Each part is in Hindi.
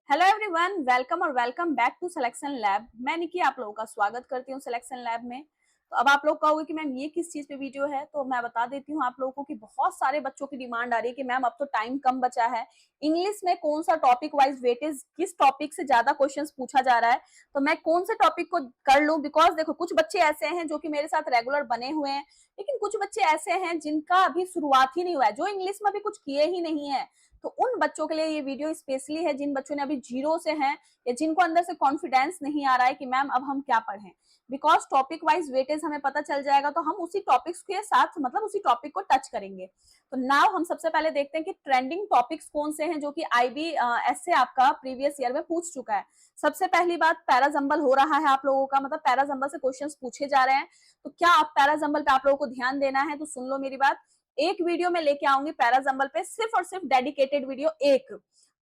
हेलो एवरीवन, वेलकम और welcome back to selection lab. मैं निकी आप लोगों का स्वागत करती हूँ सिलेक्शन लैब में। तो अब आप लोग कहोगे कि मैम ये किस चीज पे वीडियो है, तो मैं बता देती हूँ आप लोगों को कि बहुत सारे बच्चों की डिमांड आ रही है कि मैम अब तो टाइम कम बचा है, इंग्लिश में कौन सा टॉपिक वाइज वेटेज, किस टॉपिक से ज्यादा क्वेश्चंस पूछा जा रहा है, तो मैं कौन से टॉपिक को कर लूं। बिकॉज देखो, कुछ बच्चे ऐसे हैं जो कि मेरे साथ रेगुलर बने हुए हैं, लेकिन कुछ बच्चे ऐसे हैं जिनका अभी शुरुआत ही नहीं हुआ है, जो इंग्लिश में अभी कुछ किए ही नहीं है। तो उन बच्चों के लिए ये वीडियो स्पेशली है जिन बच्चों ने अभी जीरो से हैं या जिनको अंदर से कॉन्फिडेंस नहीं आ रहा है कि मैम अब हम क्या पढ़ें। बिकॉज टॉपिक वाइज वेटेज हमें पता चल जाएगा तो हम उसी टॉपिक्स के साथ मतलब उसी टॉपिक को टच करेंगे। तो नाउ हम सबसे पहले देखते हैं कि ट्रेंडिंग टॉपिक्स कौन से हैं जो कि आईबी एस से आपका प्रीवियस ईयर में पूछ चुका है। सबसे पहली बात, पैराजंबल हो रहा है आप लोगों का, मतलब पैराजंबल से क्वेश्चंस पूछे जा रहे हैं। तो क्या आप पैराजंबल पे आप लोगों को ध्यान देना है तो सुन लो मेरी बात। एक वीडियो में लेके आऊंगी पैराजंबल पे, सिर्फ और सिर्फ डेडिकेटेड वीडियो एक।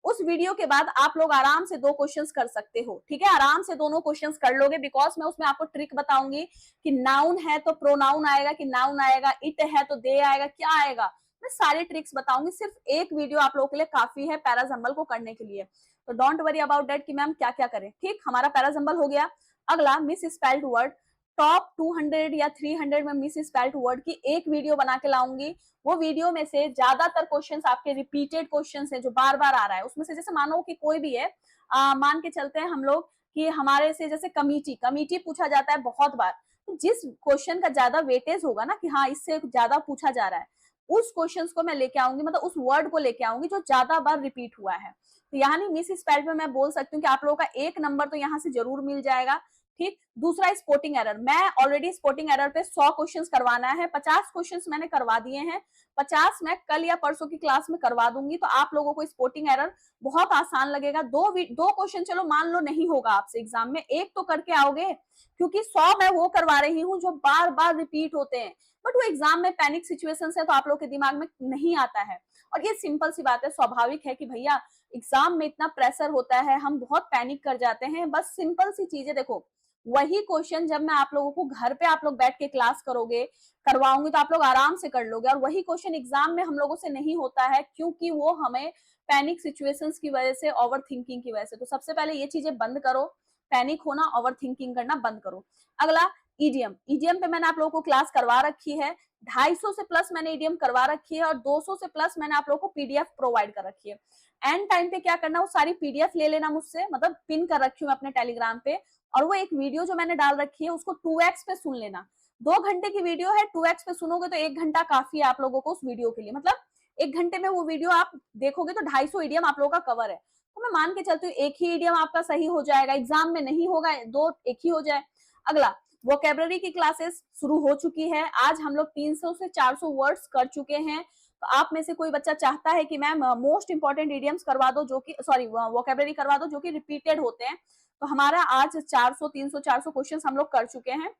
उस वीडियो के बाद आप लोग आराम से 2 क्वेश्चंस कर सकते हो, ठीक है, आराम से दोनों क्वेश्चंस कर लोगे। बिकॉज मैं उसमें आपको ट्रिक बताऊंगी कि नाउन है तो प्रोनाउन आएगा, कि नाउन आएगा, इट है तो दे आएगा, क्या आएगा, मैं सारे ट्रिक्स बताऊंगी। सिर्फ एक वीडियो आप लोगों के लिए काफी है पैराजंबल को करने के लिए। तो डोंट वरी अबाउट दैट कि मैम क्या क्या करें। ठीक, हमारा पैराजंबल हो गया। अगला, मिस स्पेल्ड वर्ड, टॉप 200 या 300 में मिस स्पेल्ड वर्ड की एक वीडियो बना के लाऊंगी। वो वीडियो में से ज्यादातर क्वेश्चंस आपके रिपीटेड क्वेश्चंस हैं जो बार बार आ रहा है, उसमें से जैसे मानो कि कोई भी है, मान के चलते हैं हम लोग कि हमारे से जैसे कमिटी कमिटी पूछा जाता है बहुत बार, तो जिस क्वेश्चन का ज्यादा वेटेज होगा ना कि हाँ इससे ज्यादा पूछा जा रहा है, उस क्वेश्चंस को मैं लेके आऊंगी, मतलब उस वर्ड को लेके आऊंगी जो ज्यादा बार रिपीट हुआ है। तो यहाँ नहीं, मिस स्पेल्ड में मैं बोल सकती हूँ कि आप लोगों का 1 नंबर तो यहाँ से जरूर मिल जाएगा। ठीक, दूसरा स्पोर्टिंग एरर, मैं ऑलरेडी स्पोर्टिंग एरर पे 100 क्वेश्चंस करवाना है, 50 क्वेश्चंस मैंने करवा दिए हैं, 50 मैं कल या परसों की क्लास में करवा दूंगी। तो आप लोगों को स्पोर्टिंग एरर बहुत आसान लगेगा। दो क्वेश्चन चलो मान लो नहीं होगा आपसे एग्जाम में, एक तो करके आओगे, क्योंकि 100 मैं वो करवा रही हूँ जो बार बार रिपीट होते हैं, बट वो एग्जाम में पैनिक सिचुएशन है तो आप लोग के दिमाग में नहीं आता है। और ये सिंपल सी बात है, स्वाभाविक है कि भैया एग्जाम में इतना प्रेशर होता है, हम बहुत पैनिक कर जाते हैं। बस सिंपल सी चीजें देखो, वही क्वेश्चन जब मैं आप लोगों को घर पे आप लोग बैठ के क्लास करोगे, करवाऊंगी, तो आप लोग आराम से कर लोगे। और वही क्वेश्चन एग्जाम में हम लोगों से नहीं होता है, क्योंकि वो हमें पैनिक सिचुएशंस की वजह से, ओवर थिंकिंग की वजह से। तो सबसे पहले ये चीजें बंद करो, पैनिक होना, ओवर थिंकिंग करना बंद करो। अगला, ईडीएम। ईडीएम पे मैंने आप लोगों को क्लास करवा रखी है, 250 से प्लस मैंने ईडीएम करवा रखी है और 200 से प्लस मैंने आप लोगों को पीडीएफ प्रोवाइड कर रखी है। एंड टाइम पे क्या करना, वो सारी पीडीएफ ले लेना मुझसे, मतलब पिन कर रखी हूँ अपने टेलीग्राम पे, और वो एक वीडियो जो मैंने डाल रखी है उसको 2x पे सुन लेना। 2 घंटे की वीडियो है, 2x पे सुनोगे तो 1 घंटा काफी है आप लोगों को उस वीडियो के लिए, मतलब 1 घंटे में वो वीडियो आप देखोगे तो 250 ईडियम आप लोगों का कवर है। तो मैं मान के चलती हूँ एक ही ईडियम आपका सही हो जाएगा, एग्जाम में नहीं होगा, दो एक ही हो जाए। अगला, वोकेबलरी की क्लासेस शुरू हो चुकी है। आज हम लोग 300 से 400 वर्ड्स कर चुके हैं। तो आप में से कोई बच्चा चाहता है कि मैम मोस्ट इंपॉर्टेंट इडियम्स करवा दो, जो कि सॉरी वोकेबलरी करवा दो जो कि रिपीटेड होते हैं, तो हमारा आज 400 300 400 क्वेश्चन हम लोग कर चुके हैं।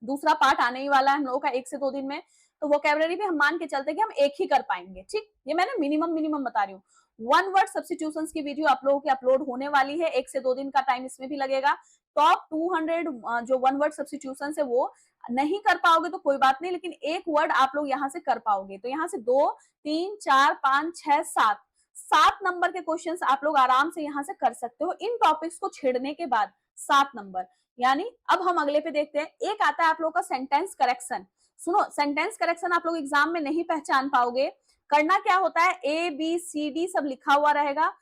दूसरा पार्ट आने ही वाला है हम लोगों का 1 से 2 दिन में। तो वोकेबलरी भी हम मान के चलते कि हम एक ही कर पाएंगे। ठीक, ये मैंने मिनिमम मिनिमम बता रही हूँ। 1 वर्ड सब्सटीट्यूशन की वीडियो आप लोगों की अपलोड होने वाली है, 1 से 2 दिन का टाइम इसमें भी लगेगा। टॉप 200 जो 1 वर्ड सब्सटीट्यूशन है वो नहीं कर पाओगे तो कोई बात नहीं, लेकिन एक वर्ड आप लोग यहाँ से कर पाओगे। तो यहाँ से 2 3 4 5 6 7 7 नंबर के क्वेश्चन आप लोग आराम से यहाँ से कर सकते हो इन टॉपिक्स को छेड़ने के बाद। 7 नंबर, यानी अब हम अगले पे देखते हैं। एक आता है आप लोग का सेंटेंस करेक्शन। सुनो, सेंटेंस करेक्शन आप लोग एग्जाम में नहीं पहचान पाओगे। करना क्या होता है, ए बी सी डी सब लिखा हुआ रहेगा,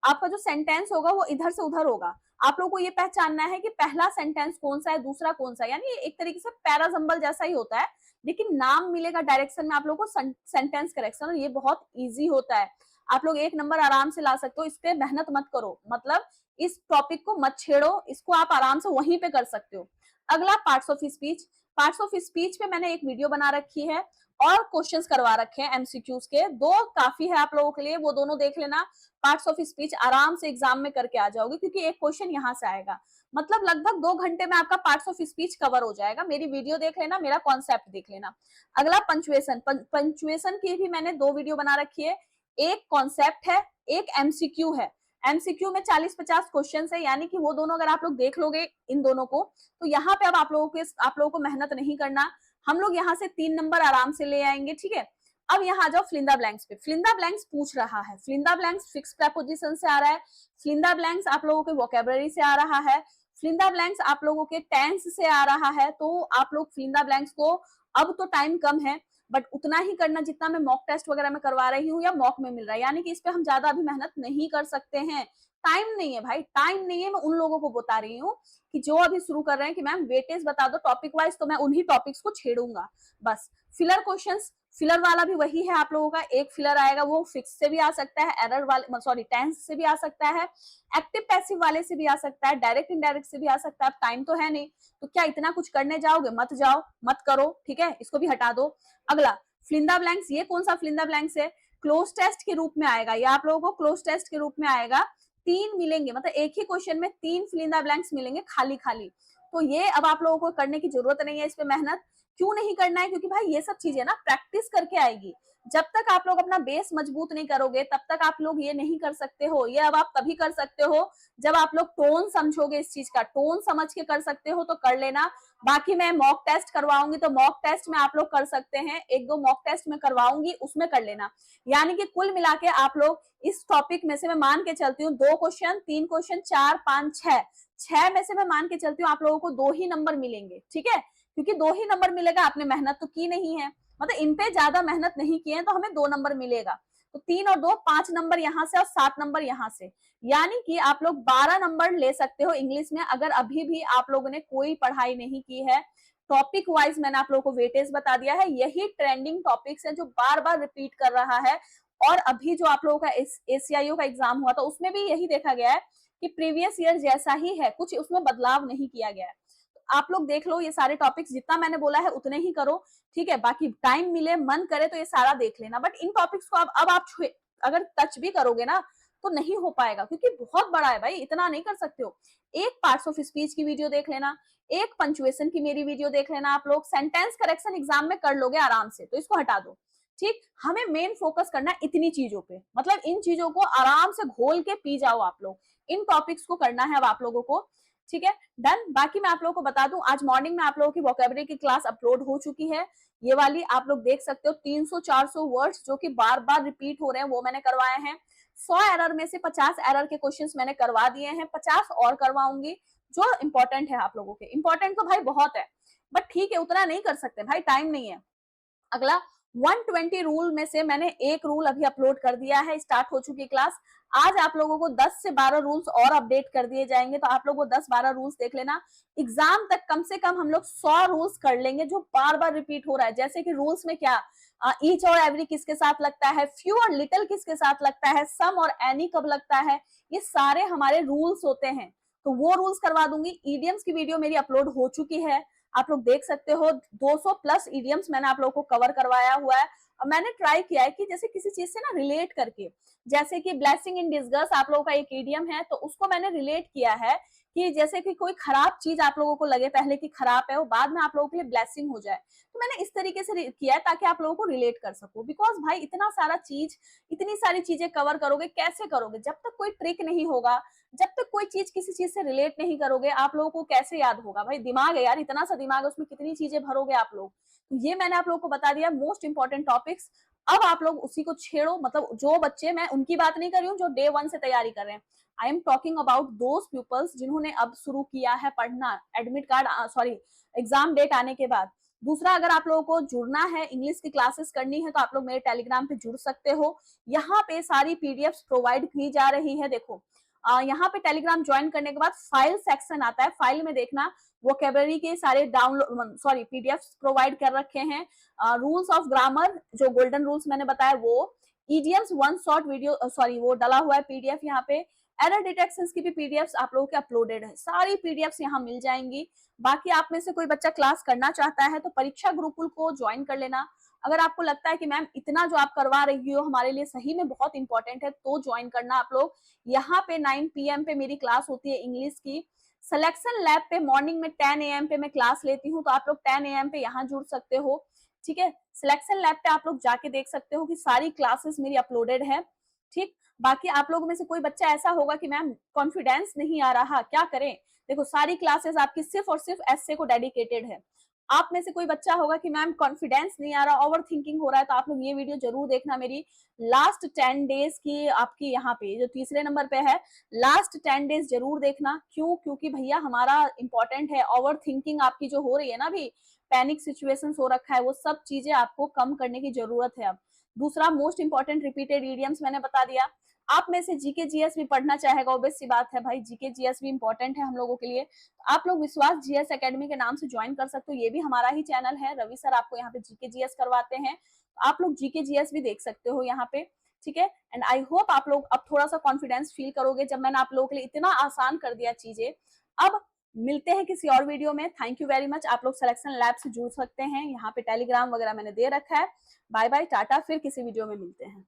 आपका जो सेंटेंस होगा वो इधर से उधर होगा। आप लोग को ये पहचानना है कि पहला सेंटेंस कौन सा है, दूसरा कौन सा है, यानी एक तरीके से पैराजंबल जैसा ही होता है, लेकिन नाम मिलेगा डायरेक्शन में आप लोग को सेंटेंस करेक्शन, और ये बहुत ईजी होता है। आप लोग 1 नंबर आराम से ला सकते हो, इस पे मेहनत मत करो, मतलब इस टॉपिक को मत छेड़ो, इसको आप आराम से वहीं पे कर सकते हो। अगला, parts of speech. Parts of speech पे मैंने एक वीडियो बना रखी है और क्वेश्चंस करवा रखे हैं एमसीक्यूज के, 2 काफी है आप लोगों के लिए, वो दोनों देख लेना। पार्ट्स ऑफ स्पीच आराम से एग्जाम में करके आ जाओगे, क्योंकि एक क्वेश्चन यहाँ से आएगा, मतलब लगभग 2 घंटे में आपका पार्ट्स ऑफ स्पीच कवर हो जाएगा। मेरी वीडियो देख लेना, मेरा कॉन्सेप्ट देख लेना। अगला, पंचुएशन। पंचुएशन की भी मैंने 2 वीडियो बना रखी है, एक कॉन्सेप्ट है, एक एमसीक्यू है। एमसीक्यू में 40-50 क्वेश्चन है, यानी कि वो दोनों अगर आप लोग देख लोगे इन दोनों को, तो यहाँ पे अब आप लोगों को मेहनत नहीं करना, हम लोग यहाँ से 3 नंबर आराम से ले आएंगे। ठीक है, अब यहाँ आ जाओ फिलिंदा ब्लैंक्स पे। फिलिंदा ब्लैंक्स पूछ रहा है, फिलिंदा ब्लैंक्स फिक्स प्रेपोजिशन से आ रहा है, फिलिंदा ब्लैंक्स आप लोगों के वोकेबलरी से आ रहा है, फिलिंदा ब्लैंक्स आप लोगों के टेंस से आ रहा है। तो आप लोग फिलिंदा ब्लैंक्स को, अब तो टाइम कम है बट उतना ही करना जितना मैं मॉक टेस्ट वगैरह में करवा रही हूँ या मॉक में मिल रहा है, यानी कि इस पे हम ज्यादा अभी मेहनत नहीं कर सकते हैं। टाइम नहीं है भाई, टाइम नहीं है। मैं उन लोगों को बता रही हूँ कि जो अभी शुरू कर रहे हैं कि मैम वेटेज बता दो टॉपिक वाइज, तो मैं उन्हीं टॉपिक्स को छेड़ूंगा बस। फिलर क्वेश्चंस, फिलर वाला भी वही है आप लोगों का, एक फिलर आएगा, वो फिक्स से भी आ सकता है, एरर वाले सॉरी टेंस से भी आ सकता है, एक्टिव पैसिव वाले से भी आ सकता है, डायरेक्ट इनडायरेक्ट से भी आ सकता है। टाइम तो है नहीं, तो क्या इतना कुछ करने जाओगे? मत जाओ, मत करो, ठीक है, इसको भी हटा दो। अगला फिलिंदा ब्लैंक्स, ये कौन सा फिलिंदा ब्लैंक्स है? क्लोज टेस्ट के रूप में आएगा, ये आप लोगों को क्लोज टेस्ट के रूप में आएगा। 3 मिलेंगे, मतलब एक ही क्वेश्चन में 3 फिलिंदा ब्लैंक्स मिलेंगे खाली खाली। तो ये अब आप लोगों को करने की जरूरत नहीं है इस पे मेहनत। क्यों नहीं करना है? क्योंकि भाई ये सब चीजें ना प्रैक्टिस करके आएगी। जब तक आप लोग अपना बेस मजबूत नहीं करोगे तब तक आप लोग ये नहीं कर सकते हो। ये अब आप तभी कर सकते हो जब आप लोग टोन समझोगे, इस चीज का टोन समझ के कर सकते हो तो कर लेना। बाकी मैं मॉक टेस्ट करवाऊंगी तो मॉक टेस्ट में आप लोग कर सकते हैं, 1-2 मॉक टेस्ट में करवाऊंगी, उसमें कर लेना। यानी कि कुल मिला के आप लोग इस टॉपिक में से मैं मान के चलती हूँ 2 क्वेश्चन, 3 क्वेश्चन, 4, 5, 6 में से मैं मान के चलती हूँ आप लोगों को 2 ही नंबर मिलेंगे, ठीक है? क्योंकि 2 ही नंबर मिलेगा, आपने मेहनत तो की नहीं है, मतलब इन पे ज्यादा मेहनत नहीं की है, तो हमें 2 नंबर मिलेगा। तो 3 और 2 5 नंबर यहाँ से और 7 नंबर यहाँ से, यानी कि आप लोग 12 नंबर ले सकते हो इंग्लिश में। अगर अभी भी आप लोगों ने कोई पढ़ाई नहीं की है, टॉपिक वाइज मैंने आप लोगों को वेटेज बता दिया है, यही ट्रेंडिंग टॉपिक्स है जो बार बार रिपीट कर रहा है। और अभी जो आप लोगों का एसीआईओ का एग्जाम हुआ था उसमें भी यही देखा गया है कि प्रीवियस ईयर जैसा ही है, कुछ उसमें बदलाव नहीं किया गया है। आप लोग देख लो, ये सारे टॉपिक्स जितना मैंने बोला है उतने ही करो, ठीक है? बाकी टाइम मिले, मन करे तो ये सारा देख लेना, बट इन टॉपिक्स को अब आप अगर टच भी करोगे ना तो नहीं हो पाएगा, क्योंकि बहुत बड़ा है भाई, इतना नहीं कर सकते हो। एक पार्ट्स ऑफ स्पीच की वीडियो देख लेना, एक पंचुएशन की मेरी वीडियो देख लेना, आप लोग सेंटेंस करेक्शन एग्जाम में कर लोगे आराम से, तो इसको हटा दो, ठीक? हमें मेन फोकस करना है इतनी चीजों पे, मतलब इन चीजों को आराम से घोल के पी जाओ आप लोग, इन टॉपिक्स को करना है अब आप लोगों को, ठीक है? डन। बाकी मैं आप लोगों को बता दूं, आज मॉर्निंग में आप लोगों की वोकेबलरी की क्लास अपलोड हो चुकी है, ये वाली आप लोग देख सकते हो। 300-400 वर्ड्स जो कि बार बार रिपीट हो रहे हैं वो मैंने करवाए हैं। 100 एरर में से 50 एरर के क्वेश्चंस मैंने करवा दिए हैं, 50 और करवाऊंगी जो इंपॉर्टेंट है आप लोगों के। इंपॉर्टेंट तो भाई बहुत है, बट ठीक है, उतना नहीं कर सकते भाई, टाइम नहीं है। अगला 120 रूल में से मैंने एक रूल अभी अपलोड कर दिया है, स्टार्ट हो चुकी क्लास। आज आप लोगों को 10 से 12 रूल्स और अपडेट कर दिए जाएंगे, तो आप लोगों को 10-12 रूल्स देख लेना। एग्जाम तक कम से कम हम लोग 100 रूल्स कर लेंगे जो बार बार रिपीट हो रहा है। जैसे कि रूल्स में क्या, ईच और एवरी किसके साथ लगता है, फ्यू और लिटिल किसके साथ लगता है, सम और एनी कब लगता है, ये सारे हमारे रूल्स होते हैं, तो वो रूल्स करवा दूंगी। ईडियम्स की वीडियो मेरी अपलोड हो चुकी है, आप लोग देख सकते हो। 200 प्लस इडियम्स मैंने आप लोगों को कवर करवाया हुआ है, और मैंने ट्राई किया है कि जैसे किसी चीज से ना रिलेट करके, जैसे कि ब्लेसिंग इन डिस्गस आप लोगों का एक इडियम है, तो उसको मैंने रिलेट किया है कि जैसे कि कोई खराब चीज आप लोगों को लगे पहले की खराब है, वो बाद में आप लोगों के लिए ब्लेसिंग हो जाए, तो मैंने इस तरीके से किया है ताकि आप लोगों को रिलेट कर सको। बिकॉज भाई इतना सारा चीज, इतनी सारी चीजें कवर करोगे कैसे करोगे? जब तक कोई ट्रिक नहीं होगा, जब तक कोई चीज किसी चीज से रिलेट नहीं करोगे, आप लोगों को कैसे याद होगा? भाई दिमाग है यार, इतना सा दिमाग है, उसमें कितनी चीजें भरोगे आप लोग? तो ये मैंने आप लोगों को बता दिया मोस्ट इंपॉर्टेंट टॉपिक्स। अब आप लोग उसी को छेड़ो, मतलब जो बच्चे, मैं उनकी बात नहीं कर रही हूँ जो डे 1 से तैयारी कर रहे हैं, I am talking about those peoples जिन्होंने अब शुरू किया है पढ़ना, admit card sorry exam date आने के बाद। दूसरा, अगर आप लोगों को जुड़ना है, इंग्लिश की क्लासेस करनी है, तो आप लोग मेरे टेलीग्राम पे जुड़ सकते हो। यहाँ पे सारी पीडीएफ प्रोवाइड की जा रही है। देखो यहाँ पे टेलीग्राम ज्वाइन करने के बाद फाइल सेक्शन आता है, फाइल में देखना वोकेबलरी के सारे डाउनलोड सॉरी पीडीएफ प्रोवाइड कर रखे हैं। रूल्स ऑफ ग्रामर जो गोल्डन रूल्स मैंने बताया वो, ईडियम्स 1 शॉर्ट वीडियो सॉरी वो डला हुआ है पीडीएफ यहाँ पे। एरर डिटेक्शन की भी पीडीएफ आप लोगों के अपलोडेड है, सारी पीडीएफ यहाँ मिल जाएंगी। बाकी आप में से कोई बच्चा क्लास करना चाहता है तो परीक्षा गुरुकुल को ज्वाइन कर लेना। अगर आपको लगता है कि मैम इतना जो आप करवा रही हो हमारे लिए सही में बहुत इंपॉर्टेंट है, तो ज्वाइन करना आप लोग। यहाँ पे 9 PM पे मेरी क्लास होती है इंग्लिश की। सिलेक्शन लैब पे मॉर्निंग में 10 AM पे मैं क्लास लेती हूँ, तो आप लोग 10 AM पे यहाँ जुड़ सकते हो, ठीक है? सिलेक्शन लैब पे आप लोग जाके देख सकते हो कि सारी क्लासेस मेरी अपलोडेड है, ठीक? बाकी आप लोगों में से कोई बच्चा ऐसा होगा कि मैम कॉन्फिडेंस नहीं आ रहा, क्या करें? देखो सारी क्लासेस आपकी सिर्फ और सिर्फ एसए को डेडिकेटेड है। आप में से कोई बच्चा होगा कि मैम कॉन्फिडेंस नहीं आ रहा, ओवर थिंकिंग हो रहा है, तो आप लोग ये वीडियो जरूर देखना मेरी लास्ट 10 डेज की, आपकी यहाँ पे जो तीसरे नंबर पे है, लास्ट 10 डेज जरूर देखना। क्यों? क्योंकि भैया हमारा इंपॉर्टेंट है, ओवर थिंकिंग आपकी जो हो रही है ना अभी, पैनिक सिचुएशंस हो रखा है, वो सब चीजें आपको कम करने की जरूरत है अब। दूसरा मोस्ट इंपॉर्टेंट रिपीटेड इडियम्स मैंने बता दिया। आप में से जीके जीएस भी पढ़ना चाहेगा, ऑब्वियस सी बात है भाई, जीके जीएस भी इंपॉर्टेंट है हम लोगों के लिए। आप लोग विश्वास जीएस एकेडमी के नाम से ज्वाइन कर सकते हो, ये भी हमारा ही चैनल है, रवि सर आपको यहाँ पे जीके जीएस करवाते हैं, आप लोग जीके जीएस भी देख सकते हो यहाँ पे, ठीक है। एंड आई होप आप लोग अब थोड़ा सा कॉन्फिडेंस फील करोगे जब मैंने आप लोगों के लिए इतना आसान कर दिया चीजें। अब मिलते हैं किसी और वीडियो में। Thank you very much. आप लोग सिलेक्शन लैब से जुड़ सकते हैं, यहाँ पे टेलीग्राम वगैरह मैंने दे रखा है। बाय बाय, टाटा, फिर किसी वीडियो में मिलते हैं।